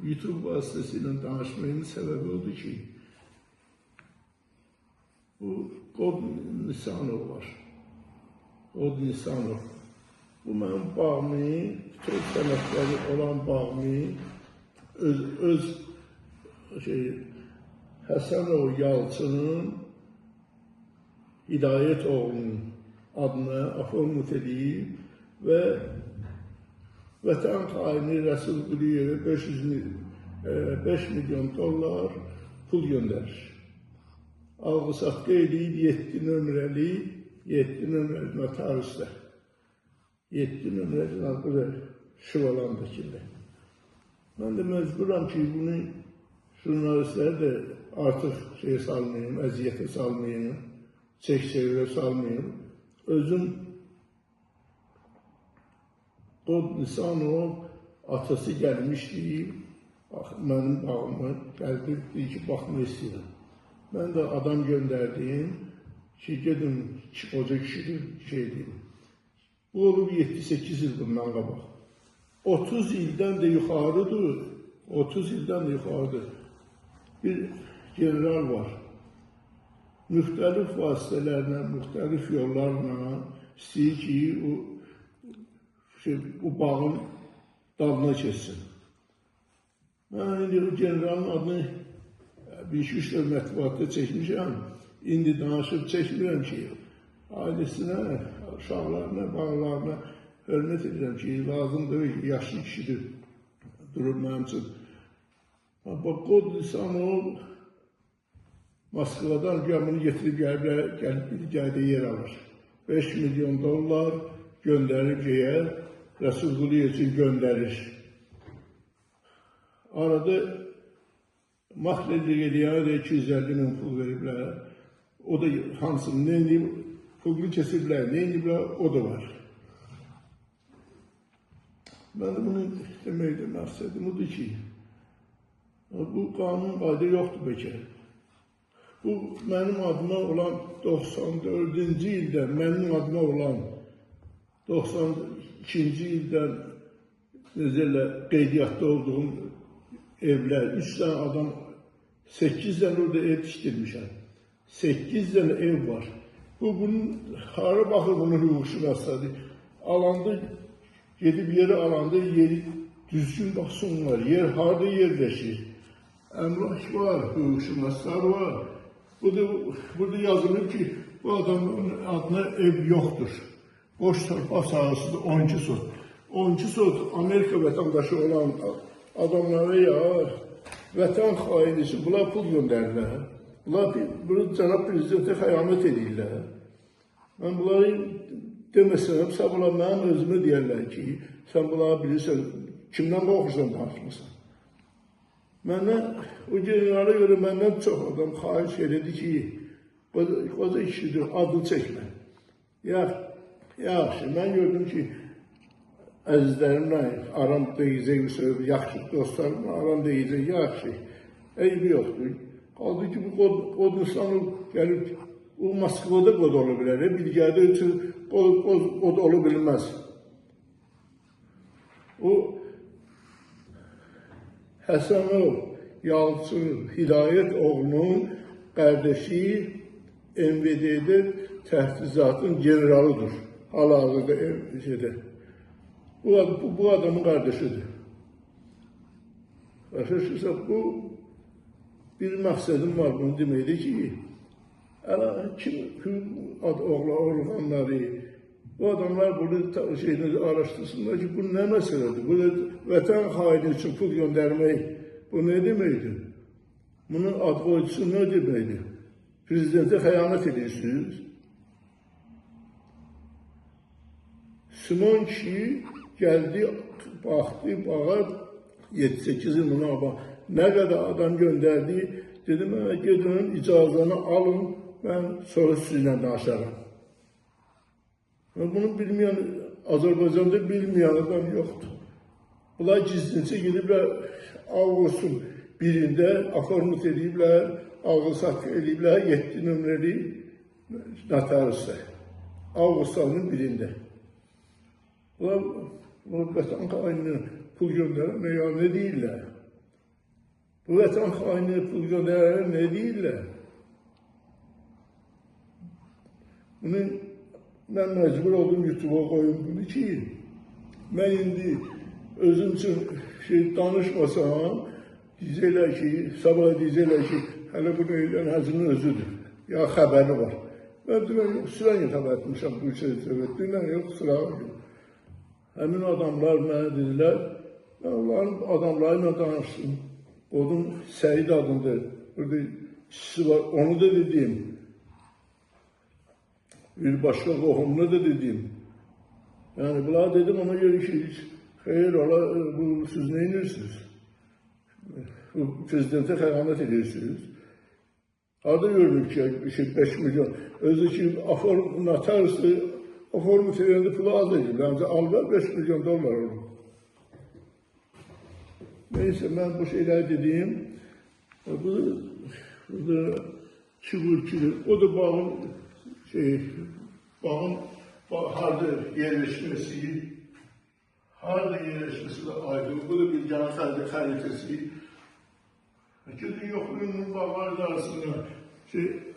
YouTube vasıtasıyla danışmayın səbəbi odur ki, bu Qod Nisanov var. Qod Nisanov. Bu mənim bağımı, bütün sənətləri olan bağımı öz Həsənov Yalçının Hidayət oğlunun adına aformut edib və Vətən xaini Rəsul Quliyevə 5 milyon dollar pul göndərir. Alqı-satqı edib 7 nömrəli notariusda. 7 nömrəli notariusda Şıvalandakında. Mən də məcburam ki, bunu jurnalistləri də artıq salmayayım, əziyyətə salmayayım, çək-çevirə salmayayım. Özüm Qod Nisanov atası gəlmişdi, mənim bağıma gəldi, deyir ki, baxma istəyirəm. Mən də adam göndərdim ki, gedim qoca kişidir, deyim. Bu olub 7-8 il bundan qabaq. 30 ildən də yuxarıdır, 30 ildən də yuxarıdır. Bir general var. Müxtəlif vasitələrlə, müxtəlif yollarla istəyir ki, bu bağın dalına keçsin. Mən indi o generalın adını bir-iki işlər mətbuatda çəkmişəm. İndi danışıb çəkmirəm ki, ailəsinə, uşaqlarına, bağlarına hörmət edirəm ki, lazımdır, yaşlı kişidir, durur mənim üçün. Qod Nisanov Moskvadan gəmini getirib gəlib bir gəldə yer alır. 5 milyon dollar göndərib gəlir, Rəsul Quliyev üçün göndərir. Arada Mahlerlik eləyənə də 250 min pul veriblər. O da hansını, nə edib, pulunu kesiblər, nə ediblər, o da var. Mən də bunu deməkdə məqsədim odur ki, bu qanun qayda yoxdur bəlkə. Bu mənim adıma olan 94-cü ildən, mənim adıma olan 92-ci ildən qeydiyyatda olduğum evlər, 3 dənə adam, 8 dənə orada ev tikdirmişəm. 8 dənə ev var. Bunun hara baxır bunun hüquqşünasları. Alanda, gedib yeri alanda yeri düzgün baxsınlar. Yer harada yerləşir. Əmlak var, hüquqşünaslar var. Burada yazılır ki, bu adamın adına ev yoxdur. Boş torpaq sahəsində 12 sot. 12 sot Amerika vətəndaşı olan adamlara ya vətən xaini üçün bunlar pul göndərirlər. Bunu cənab prezidentə xəyanət edirlər. Mən bunları deməsəm, sən bunlar mənim özümə deyərlər ki, sən bunları bilirsən, kimdən qorxursan danışmırsan. Məndən, o generala görə məndən çox adam xahiş elədi ki, qoca kişidir, adını çəkmə. Yaxşı, mən gördüm ki, əzizlərimlə aram deyəcək, yaxşı, dostlarımla aram deyəcək, yaxşı, eybi yoxdur. Qaldı ki, bu Qod Nisanov gəlib, o Moskvada qod ola bilər, Bilgədə üçün qod ola bilməz. O, Həsənov Yalçın Hidayət oğlunun qardaşı MVD-də təftizatın generalıdır. Hal-hazırda bu adamın qardaşıdır. Başa bu bir məqsədim var bunu deməkdir ki, kim orqanları, bu adamlar bunu araştırsınlar ki, bu nə məsələdir? Bu vətən xaini üçün pul göndərmək, bu nə deməkdir? Bunun ad qoyucusu nə deməkdir? Prezidentə xəyanət edirsiniz. Simon kişi gəldi, baxdı, bağa 7-8 il buna bax. Nə qədər adam göndərdi, dedim, mənə gedin, icazəni alın, mən sonra sizinlə danışarım. Bunu bilməyən, Azərbaycanda bilməyən adam yoxdur. Bunlar gizlincə gediblər, Ağustos'un 1-də aformut ediblər, algı-satqı ediblər 7 nömrəli notariusda. Ağustos'un 1-də. Bunlar vətən xainini pul göndərən ya nə deyirlər? Bu vətən xaini, pul göndərənlər nə deyirlər? Bunu mən məcbur oldum YouTube'a koyun bunu ki, mən indi özüm üçün danışmasam, diyecəklər ki, sabah diyecəklər ki, hələ bunu eylən Hacının özüdür, ya xəbəri var. Mən deyirəm, yox, sürən xəbər etmişəm bu söhbətdən, yox, sıraq yox. Həmin adamlar mənə dedilər, mən onların adamlarıyla danışdım. Onun Səyid adındır, burada işçisi var, onu da dedim. Bir başka qohumuna da dedim. Yani bunlar dedim ona göre ki, hayır ola, bu siz ne inirsiniz? Bu prezidente xəyanət edirsiniz. Adı görünür ki, 5 milyon. Özü ki, notarısı, aformu terende pulu az edildi. Ancaq alver 5 milyon dolar olur. Neyse ben bu şeyler dediğim, burada çubuğu, o da bağın harda yerleşmesi de aydın. Bu da bir can xəritəsi. Gidin yoxlayın bağlar arasında,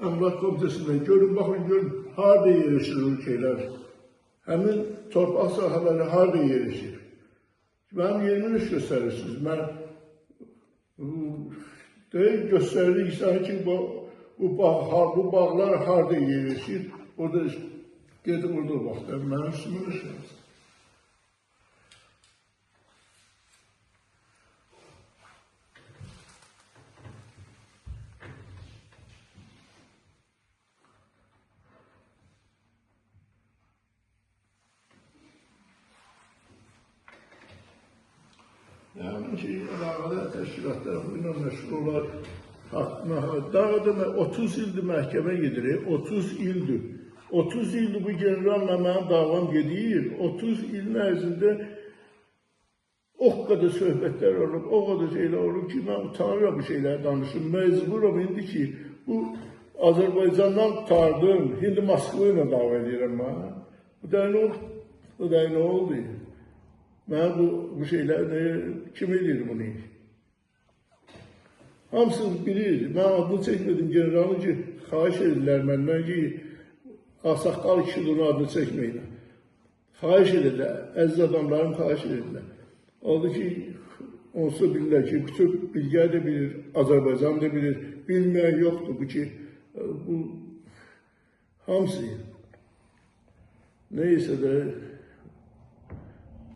Əmlak Komitəsində görün, bakın, harda yerleşir ülkeler. Həmin torpaq sahələri harda yerleşir. Mənim yerimi göstərirsiniz. Mən göstəririk ki, bu bağlar harda yerleşir. Orada gedib orada baxdım. Mənim üstümün işləmsin. Yani ki, əlaqədə təşkilatlar bununla məşğul olar. Daha da 30 ildir məhkəmə gedir, 30 ildir. 30 ildir bu generalla mənim davam gedir. 30 ilin ərzində o qədər söhbətlər olub, o qədər şeylər olub ki, mən utanıram bu şeyləri danışım. Məcburam indi ki, bu Azərbaycandan tutardım, indi Moskva ilə dava edirəm mən. Bu da nə oldu? Mən bu şeyləri kim edir bunu? Hamısını bilir. Mən adını çəkmədim generalı ki, xahiş edirlər məndən ki, Ağsaqqal kişidir, onun adını çəkməklə. Xahiş edirlər, əziz adamlarım xahiş edirlər. Oldu ki, onsuz bilirlər ki, bütün bilgər də bilir, Azərbaycan da bilir, bilməyən yoxdur bu ki, bu hamısı. Neysə də